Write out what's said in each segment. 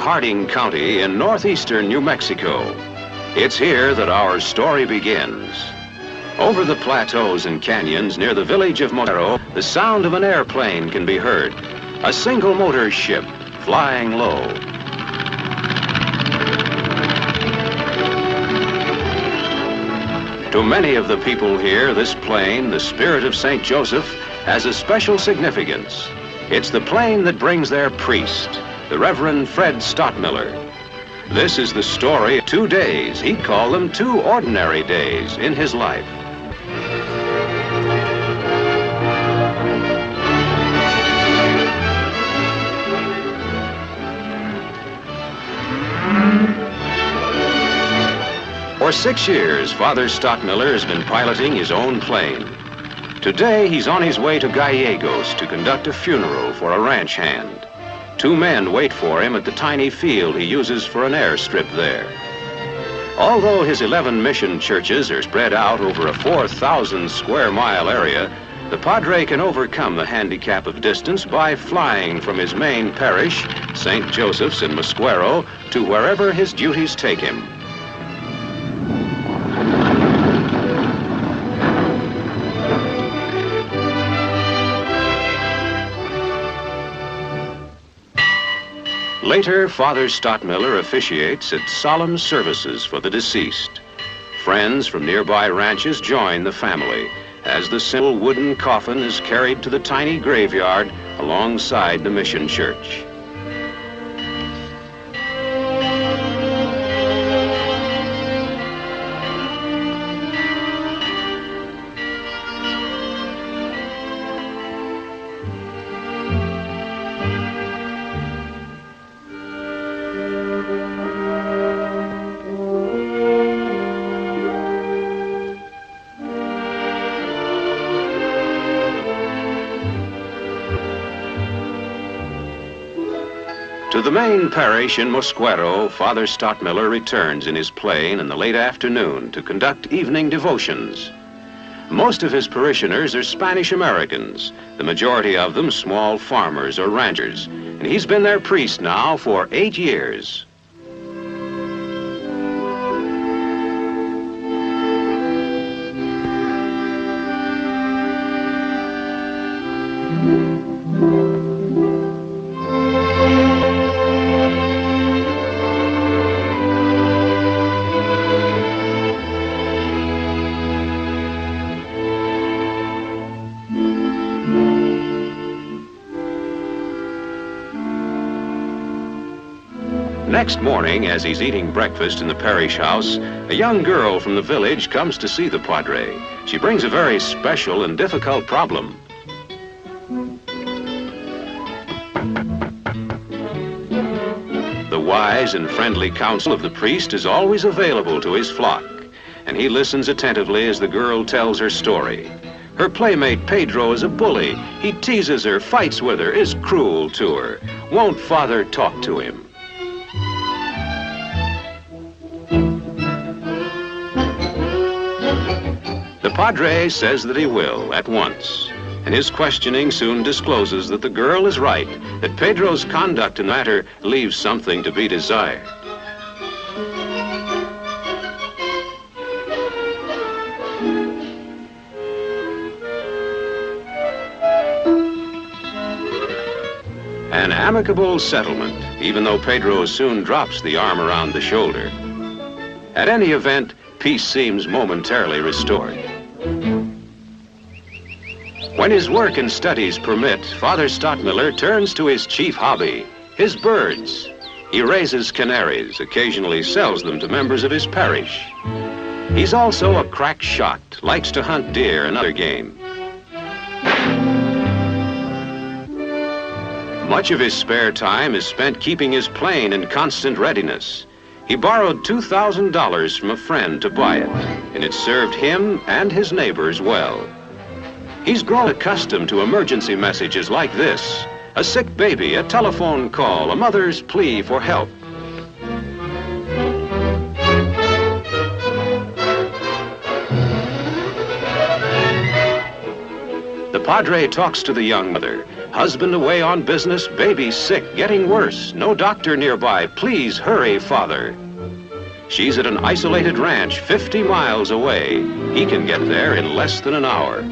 Harding County in northeastern New Mexico. It's here that our story begins. Over the plateaus and canyons near the village of Mosquero, the sound of an airplane can be heard. A single motor ship flying low. To many of the people here, this plane, the Spirit of St. Joseph, has a special significance. It's the plane that brings their priest, the Reverend Fred Stottmiller. This is the story of 2 days. He'd call them 2 ordinary days in his life. For 6 years, Father Stottmiller has been piloting his own plane. Today, he's on his way to Gallegos to conduct a funeral for a ranch hand. 2 men wait for him at the tiny field he uses for an airstrip there. Although his 11 mission churches are spread out over a 4,000 square mile area, the Padre can overcome the handicap of distance by flying from his main parish, St. Joseph's in Mosquero, to wherever his duties take him. Later, Father Stottmiller officiates at solemn services for the deceased. Friends from nearby ranches join the family as the simple wooden coffin is carried to the tiny graveyard alongside the mission church. To the main parish in Mosquero, Father Stottmiller returns in his plane in the late afternoon to conduct evening devotions. Most of his parishioners are Spanish Americans, the majority of them small farmers or ranchers, and he's been their priest now for 8 years. Next morning, as he's eating breakfast in the parish house, a young girl from the village comes to see the Padre. She brings a very special and difficult problem. The wise and friendly counsel of the priest is always available to his flock, and he listens attentively as the girl tells her story. Her playmate Pedro is a bully. He teases her, fights with her, is cruel to her. Won't Father talk to him? The Padre says that he will, at once, and his questioning soon discloses that the girl is right, that Pedro's conduct in the matter leaves something to be desired. An amicable settlement, even though Pedro soon drops the arm around the shoulder. At any event, peace seems momentarily restored. When his work and studies permit, Father Stottmiller turns to his chief hobby, his birds. He raises canaries, occasionally sells them to members of his parish. He's also a crack shot, likes to hunt deer and other game. Much of his spare time is spent keeping his plane in constant readiness. He borrowed $2,000 from a friend to buy it, and it served him and his neighbors well. He's grown accustomed to emergency messages like this: a sick baby, a telephone call, a mother's plea for help. The Padre talks to the young mother, Husband away on business, baby sick, getting worse. No doctor nearby. Please hurry, father. She's at an isolated ranch 50 miles away. He can get there in less than an hour.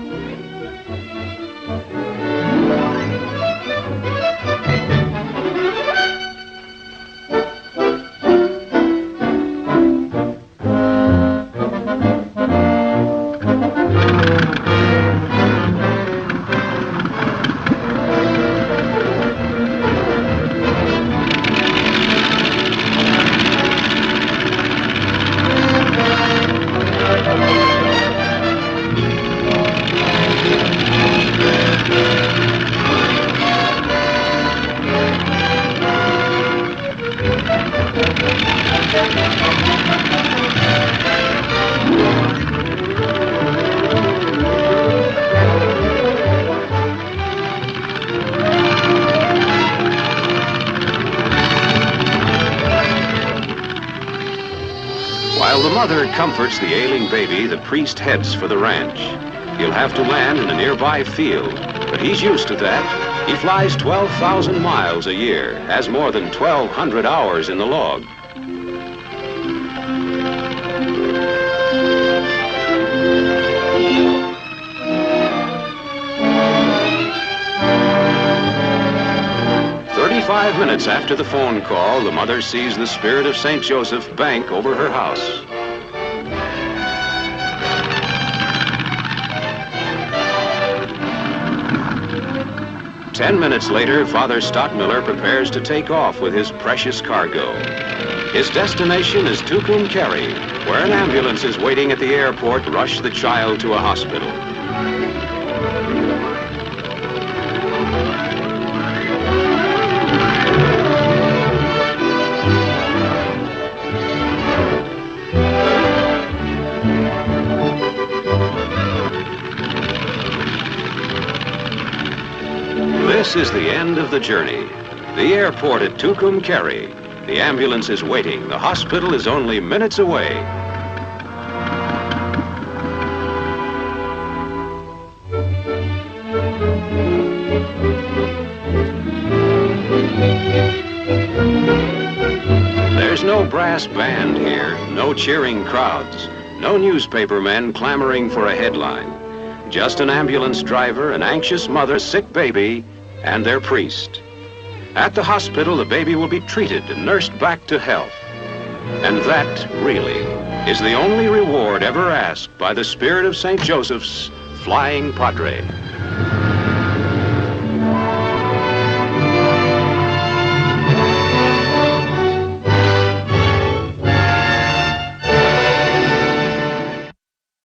While the mother comforts the ailing baby, the priest heads for the ranch. He'll have to land in a nearby field, but he's used to that. He flies 12,000 miles a year, has more than 1,200 hours in the log. Five minutes after the phone call, the mother sees the Spirit of St. Joseph bank over her house. Ten minutes later, Father Stockmiller prepares to take off with his precious cargo. His destination is Tucumcari, where an ambulance is waiting at the airport to rush the child to a hospital. This is the end of the journey. The airport at Tucumcari. The ambulance is waiting. The hospital is only minutes away. There's no brass band here, no cheering crowds, no newspaper men clamoring for a headline. Just an ambulance driver, an anxious mother, sick baby, and their priest. At the hospital, the baby will be treated and nursed back to health. And that, really, is the only reward ever asked by the Spirit of St. Joseph's flying Padre.